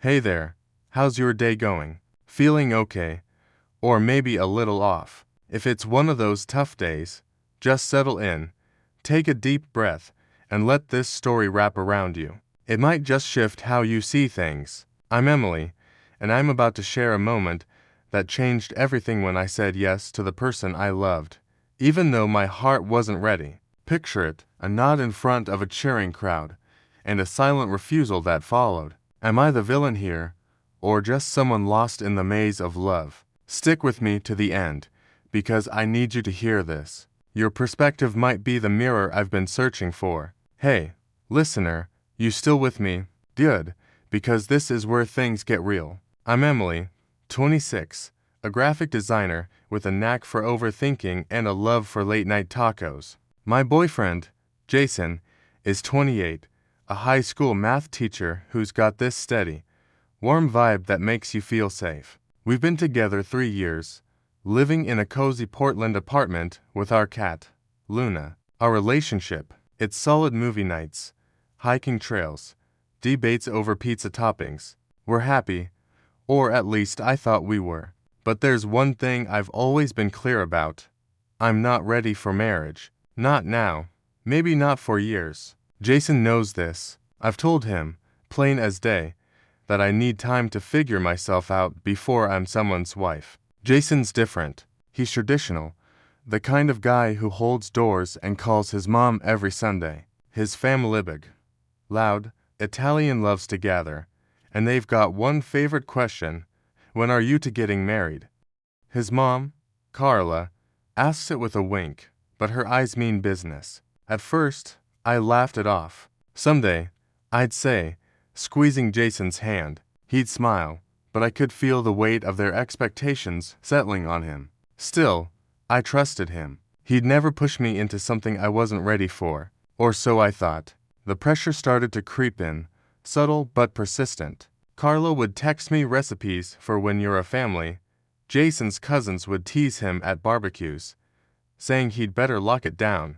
Hey there, how's your day going? Feeling okay? Or maybe a little off? If it's one of those tough days, just settle in, take a deep breath, and let this story wrap around you. It might just shift how you see things. I'm Emily, and I'm about to share a moment that changed everything when I said yes to the person I loved, even though my heart wasn't ready. Picture it, a nod in front of a cheering crowd, and a silent refusal that followed. Am I the villain here, or just someone lost in the maze of love? Stick with me to the end, because I need you to hear this. Your perspective might be the mirror I've been searching for. Hey, listener, you still with me? Good, because this is where things get real. I'm Emily, 26, a graphic designer with a knack for overthinking and a love for late-night tacos. My boyfriend, Jason, is 28, a high school math teacher who's got this steady, warm vibe that makes you feel safe. We've been together 3 years, living in a cozy Portland apartment with our cat, Luna. Our relationship, it's solid movie nights, hiking trails, debates over pizza toppings. We're happy, or at least I thought we were. But there's one thing I've always been clear about. I'm not ready for marriage. Not now. Maybe not for years. Jason knows this. I've told him, plain as day, that I need time to figure myself out before I'm someone's wife. Jason's different. He's traditional, the kind of guy who holds doors and calls his mom every Sunday. His family big, loud, Italian loves to gather, and they've got one favorite question: when are you two getting married? His mom, Carla, asks it with a wink, but her eyes mean business. At first, I laughed it off. Someday, I'd say, squeezing Jason's hand. He'd smile, but I could feel the weight of their expectations settling on him. Still, I trusted him. He'd never push me into something I wasn't ready for, or so I thought. The pressure started to creep in, subtle but persistent. Carla would text me recipes for when you're a family. Jason's cousins would tease him at barbecues, saying he'd better lock it down.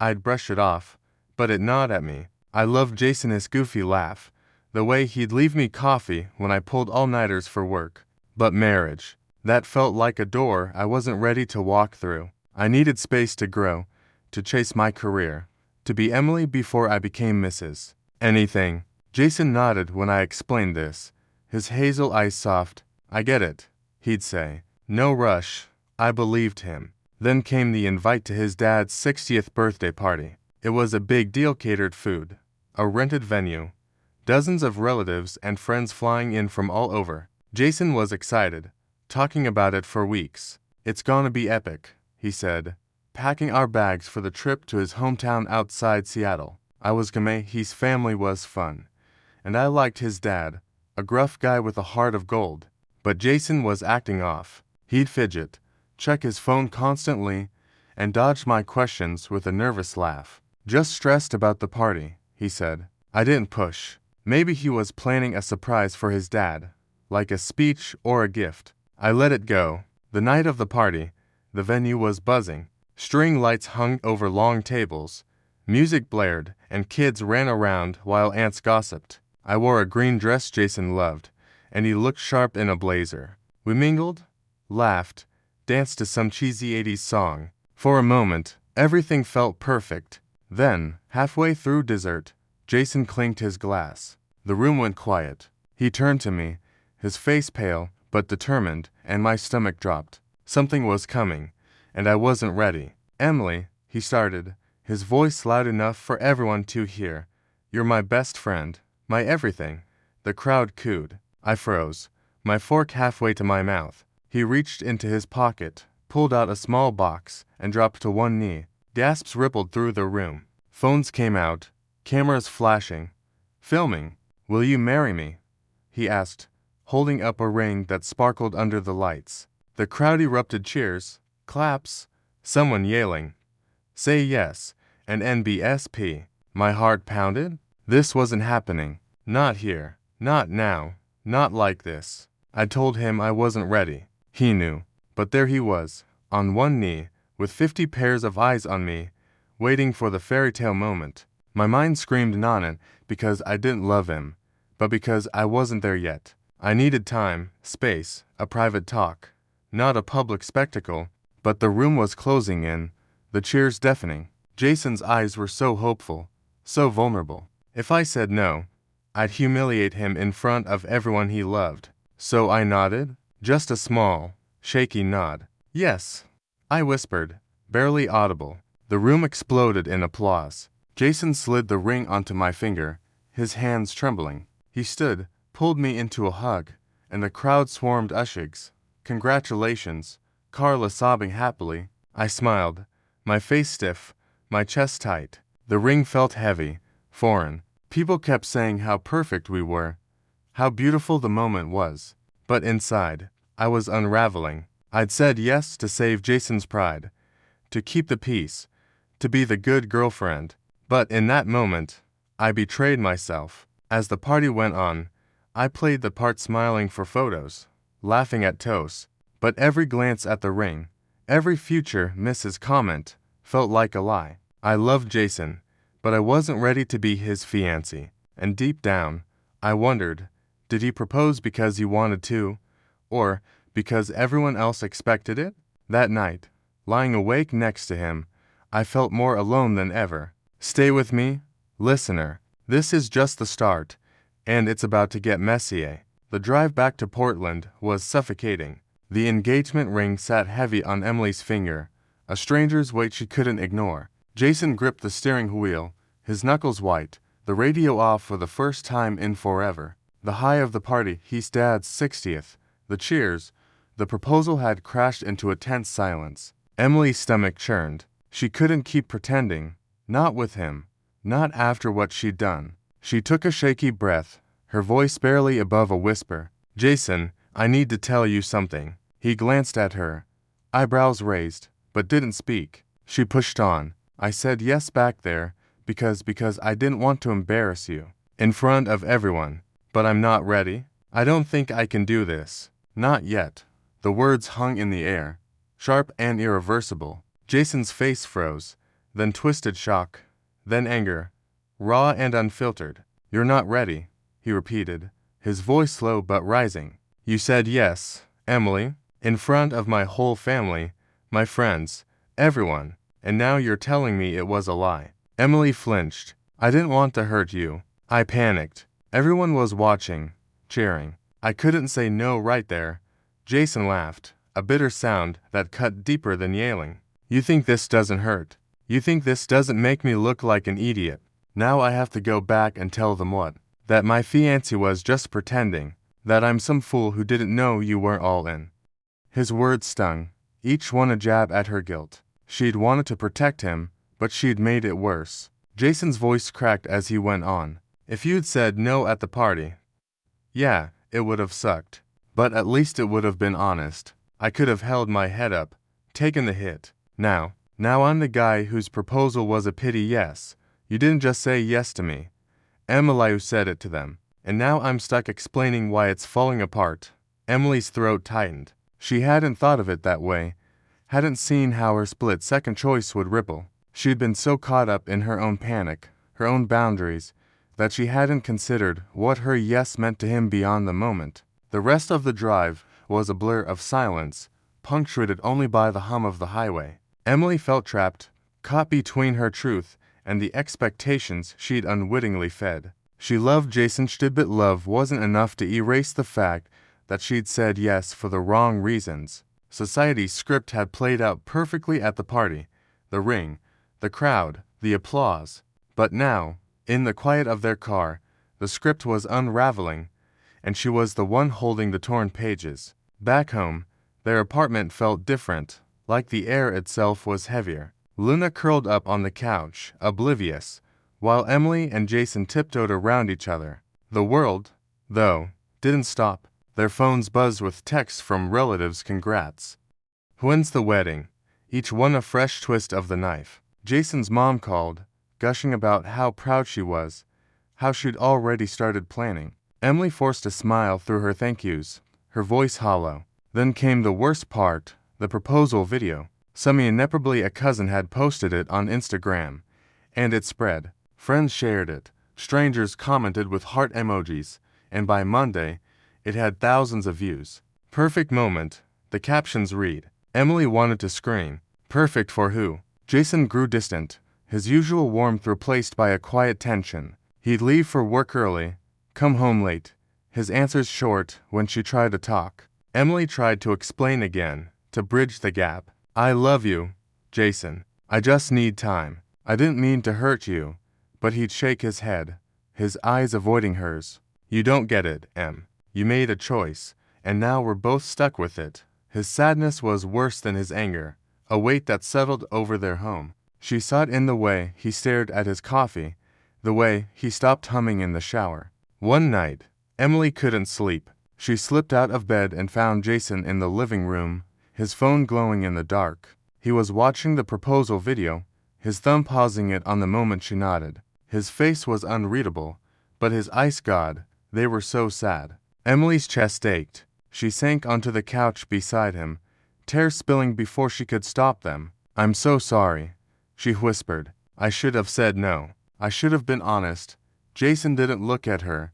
I'd brush it off, but it'd nod at me. I loved Jason's goofy laugh, the way he'd leave me coffee when I pulled all-nighters for work. But marriage, that felt like a door I wasn't ready to walk through. I needed space to grow, to chase my career, to be Emily before I became Mrs. Anything. Jason nodded when I explained this, his hazel eyes soft. I get it, he'd say. No rush. I believed him. Then came the invite to his dad's 60th birthday party. It was a big deal, catered food, a rented venue, dozens of relatives and friends flying in from all over. Jason was excited, talking about it for weeks. It's gonna be epic, he said, packing our bags for the trip to his hometown outside Seattle. I was gonna. His family was fun, and I liked his dad, a gruff guy with a heart of gold. But Jason was acting off. He'd fidget, check his phone constantly, and dodge my questions with a nervous laugh. Just stressed about the party, he said. I didn't push. Maybe he was planning a surprise for his dad, like a speech or a gift. I let it go. The night of the party, the venue was buzzing. String lights hung over long tables, music blared, and kids ran around while aunts gossiped. I wore a green dress Jason loved, and he looked sharp in a blazer. We mingled, laughed, danced to some cheesy 80s song. For a moment, everything felt perfect. Then, halfway through dessert, Jason clinked his glass. The room went quiet. He turned to me, his face pale but determined, and my stomach dropped. Something was coming, and I wasn't ready. Emily, he started, his voice loud enough for everyone to hear. You're my best friend, my everything. The crowd cooed. I froze, my fork halfway to my mouth. He reached into his pocket, pulled out a small box, and dropped to one knee. Gasps rippled through the room. Phones came out, cameras flashing. Filming. Will you marry me? He asked, holding up a ring that sparkled under the lights. The crowd erupted cheers, claps, someone yelling, "Say yes," and NBSP. My heart pounded. This wasn't happening. Not here. Not now. Not like this. I told him I wasn't ready. He knew. But there he was, on one knee, with 50 pairs of eyes on me, waiting for the fairy tale moment. My mind screamed Nanan because I didn't love him, but because I wasn't there yet. I needed time, space, a private talk. Not a public spectacle, but the room was closing in, the cheers deafening. Jason's eyes were so hopeful, so vulnerable. If I said no, I'd humiliate him in front of everyone he loved. So I nodded, just a small, shaky nod. Yes, I whispered, barely audible. The room exploded in applause. Jason slid the ring onto my finger, his hands trembling. He stood, pulled me into a hug, and the crowd swarmed Ushigs. Congratulations, Carla sobbing happily. I smiled, my face stiff, my chest tight. The ring felt heavy, foreign. People kept saying how perfect we were, how beautiful the moment was. But inside, I was unraveling. I'd said yes to save Jason's pride, to keep the peace, to be the good girlfriend. But in that moment, I betrayed myself. As the party went on, I played the part smiling for photos, laughing at toasts, but every glance at the ring, every future Mrs. comment, felt like a lie. I loved Jason, but I wasn't ready to be his fiancé. And deep down, I wondered, did he propose because he wanted to, or because everyone else expected it? That night, lying awake next to him, I felt more alone than ever. Stay with me, listener. This is just the start, and it's about to get messy. The drive back to Portland was suffocating. The engagement ring sat heavy on Emily's finger, a stranger's weight she couldn't ignore. Jason gripped the steering wheel, his knuckles white, the radio off for the first time in forever. The high of the party, his dad's 60th, the cheers, the proposal had crashed into a tense silence. Emily's stomach churned. She couldn't keep pretending, not with him, not after what she'd done. She took a shaky breath, her voice barely above a whisper. Jason, I need to tell you something. He glanced at her, eyebrows raised, but didn't speak. She pushed on. I said yes back there, because I didn't want to embarrass you, in front of everyone. But I'm not ready. I don't think I can do this. Not yet. The words hung in the air, sharp and irreversible. Jason's face froze, then twisted shock, then anger, raw and unfiltered. You're not ready, he repeated, his voice slow but rising. You said yes, Emily, in front of my whole family, my friends, everyone, and now you're telling me it was a lie. Emily flinched. I didn't want to hurt you. I panicked. Everyone was watching, cheering. I couldn't say no right there. Jason laughed, a bitter sound that cut deeper than yelling. You think this doesn't hurt? You think this doesn't make me look like an idiot? Now I have to go back and tell them what? That my fiancé was just pretending, that I'm some fool who didn't know you weren't all in. His words stung, each one a jab at her guilt. She'd wanted to protect him, but she'd made it worse. Jason's voice cracked as he went on. If you'd said no at the party, yeah, it would have sucked. But at least it would have been honest. I could have held my head up, taken the hit. Now I'm the guy whose proposal was a pity yes. You didn't just say yes to me. Emily said it to them. And now I'm stuck explaining why it's falling apart. Emily's throat tightened. She hadn't thought of it that way, hadn't seen how her split second choice would ripple. She'd been so caught up in her own panic, her own boundaries, that she hadn't considered what her yes meant to him beyond the moment. The rest of the drive was a blur of silence, punctuated only by the hum of the highway. Emily felt trapped, caught between her truth and the expectations she'd unwittingly fed. She loved Jason, but love wasn't enough to erase the fact that she'd said yes for the wrong reasons. Society's script had played out perfectly at the party, the ring, the crowd, the applause. But now, in the quiet of their car, the script was unraveling, and she was the one holding the torn pages. Back home, their apartment felt different, like the air itself was heavier. Luna curled up on the couch, oblivious, while Emily and Jason tiptoed around each other. The world, though, didn't stop. Their phones buzzed with texts from relatives. Congrats. When's the wedding? Each one a fresh twist of the knife. Jason's mom called, gushing about how proud she was, how she'd already started planning. Emily forced a smile through her thank yous, her voice hollow. Then came the worst part, the proposal video. Semi-inevitably a cousin had posted it on Instagram, and it spread. Friends shared it. Strangers commented with heart emojis. and by Monday, it had thousands of views. Perfect moment, the captions read. Emily wanted to scream. Perfect for who? Jason grew distant, his usual warmth replaced by a quiet tension. He'd leave for work early, come home late, his answers short when she tried to talk. Emily tried to explain again, to bridge the gap. I love you, Jason. I just need time. I didn't mean to hurt you. But he'd shake his head, his eyes avoiding hers. You don't get it, Em. You made a choice, and now we're both stuck with it. His sadness was worse than his anger, a weight that settled over their home. She saw it in the way he stared at his coffee, the way he stopped humming in the shower. One night, Emily couldn't sleep. She slipped out of bed and found Jason in the living room, his phone glowing in the dark. He was watching the proposal video, his thumb pausing it on the moment she nodded. His face was unreadable, but his eyes, God, they were so sad. Emily's chest ached. She sank onto the couch beside him, tears spilling before she could stop them. I'm so sorry, she whispered. I should have said no. I should have been honest. Jason didn't look at her,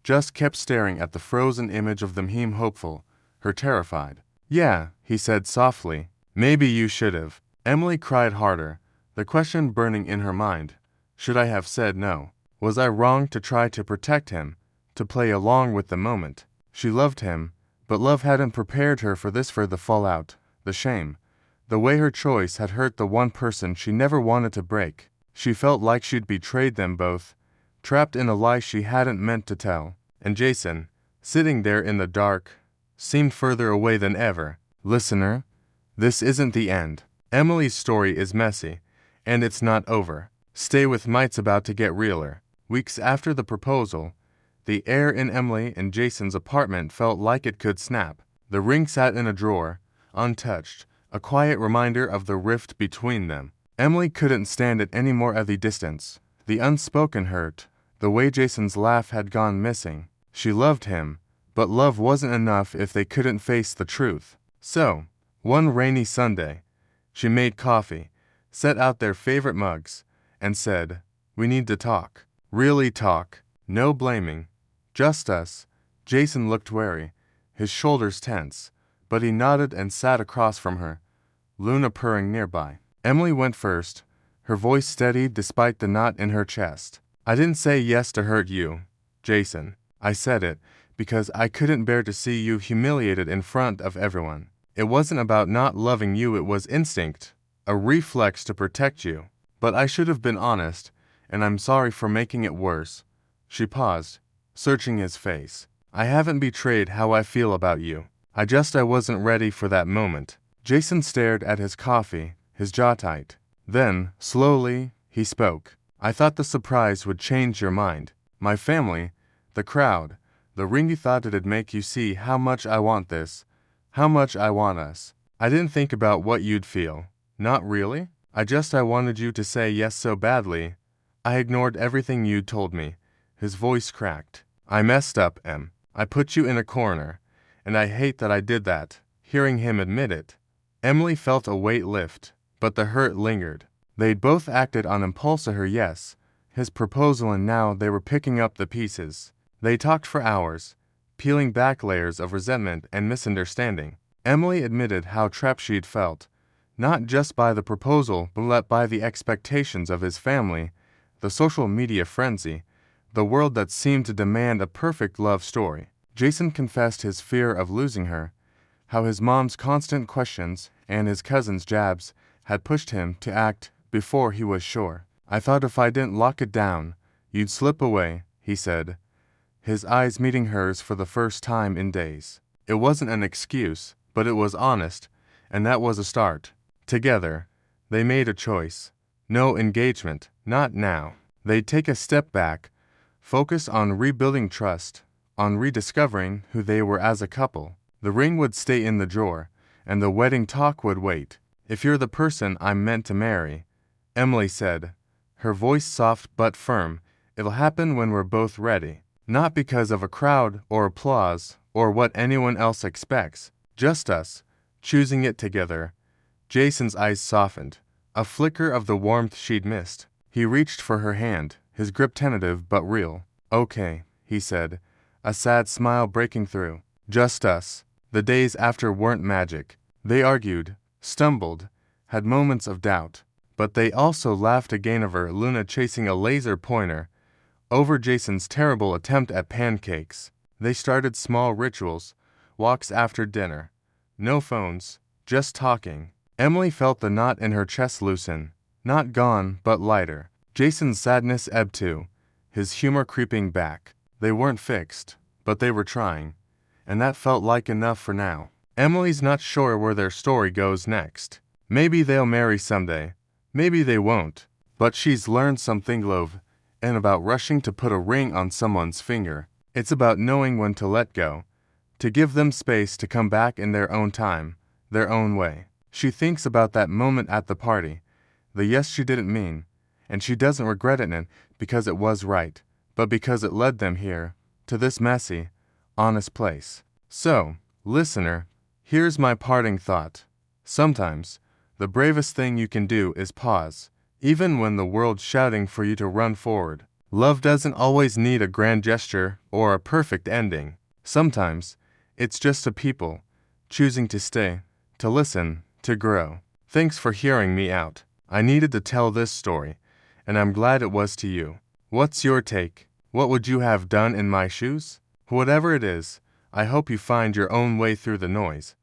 just kept staring at the frozen image of them, him hopeful, her terrified. Yeah, he said softly. Maybe you should have. Emily cried harder, the question burning in her mind. Should I have said no? Was I wrong to try to protect him, to play along with the moment? She loved him, but love hadn't prepared her for this, for the fallout, the shame, the way her choice had hurt the one person she never wanted to break. She felt like she'd betrayed them both, trapped in a lie she hadn't meant to tell. And Jason, sitting there in the dark, seemed further away than ever. Listener, this isn't the end. Emily's story is messy, and it's not over. Stay with Might's about to get realer. Weeks after the proposal, the air in Emily and Jason's apartment felt like it could snap. The ring sat in a drawer, untouched, a quiet reminder of the rift between them. Emily couldn't stand it anymore at the distance, the unspoken hurt, the way Jason's laugh had gone missing. She loved him, but love wasn't enough if they couldn't face the truth. So, one rainy Sunday, she made coffee, set out their favorite mugs, and said, we need to talk. Really talk. No blaming. Just us. Jason looked wary, his shoulders tense, but he nodded and sat across from her, Luna purring nearby. Emily went first, her voice steady despite the knot in her chest. I didn't say yes to hurt you, Jason. I said it because I couldn't bear to see you humiliated in front of everyone. It wasn't about not loving you, it was instinct, a reflex to protect you. But I should have been honest, and I'm sorry for making it worse. She paused, searching his face. I haven't betrayed how I feel about you. I wasn't ready for that moment. Jason stared at his coffee, his jaw tight. Then, slowly, he spoke. I thought the surprise would change your mind. My family, the crowd, the ring, you thought it'd make you see how much I want this, how much I want us. I didn't think about what you'd feel. Not really. I wanted you to say yes so badly. I ignored everything you'd told me. His voice cracked. I messed up, Em. I put you in a corner, and I hate that I did that. Hearing him admit it, Emily felt a weight lift, but the hurt lingered. They'd both acted on impulse to her yes, his proposal, and now they were picking up the pieces. They talked for hours, peeling back layers of resentment and misunderstanding. Emily admitted how trapped she'd felt, not just by the proposal, but by the expectations of his family, the social media frenzy, the world that seemed to demand a perfect love story. Jason confessed his fear of losing her, how his mom's constant questions and his cousin's jabs had pushed him to act before he was sure. I thought if I didn't lock it down, you'd slip away, he said, his eyes meeting hers for the first time in days. It wasn't an excuse, but it was honest, and that was a start. Together, they made a choice. No engagement, not now. They'd take a step back, focus on rebuilding trust, on rediscovering who they were as a couple. The ring would stay in the drawer, and the wedding talk would wait. If you're the person I'm meant to marry, Emily said, her voice soft but firm, it'll happen when we're both ready. Not because of a crowd or applause or what anyone else expects, just us, choosing it together. Jason's eyes softened, a flicker of the warmth she'd missed. He reached for her hand, his grip tentative but real. Okay, he said, a sad smile breaking through. Just us. The days after weren't magic. They argued, stumbled, had moments of doubt. But they also laughed again over Luna chasing a laser pointer, over Jason's terrible attempt at pancakes. They started small rituals, walks after dinner. No phones, just talking. Emily felt the knot in her chest loosen. Not gone, but lighter. Jason's sadness ebbed too, his humor creeping back. They weren't fixed, but they were trying. And that felt like enough for now. Emily's not sure where their story goes next. Maybe they'll marry someday. Maybe they won't. But she's learned something love, and about rushing to put a ring on someone's finger. It's about knowing when to let go, to give them space to come back in their own time, their own way. She thinks about that moment at the party, the yes she didn't mean, and she doesn't regret it because it was right, but because it led them here, to this messy, honest place. So, listener, here's my parting thought. Sometimes, the bravest thing you can do is pause, even when the world's shouting for you to run forward. Love doesn't always need a grand gesture or a perfect ending. Sometimes, it's just a people choosing to stay, to listen, to grow. Thanks for hearing me out. I needed to tell this story, and I'm glad it was to you. What's your take? What would you have done in my shoes? Whatever it is, I hope you find your own way through the noise.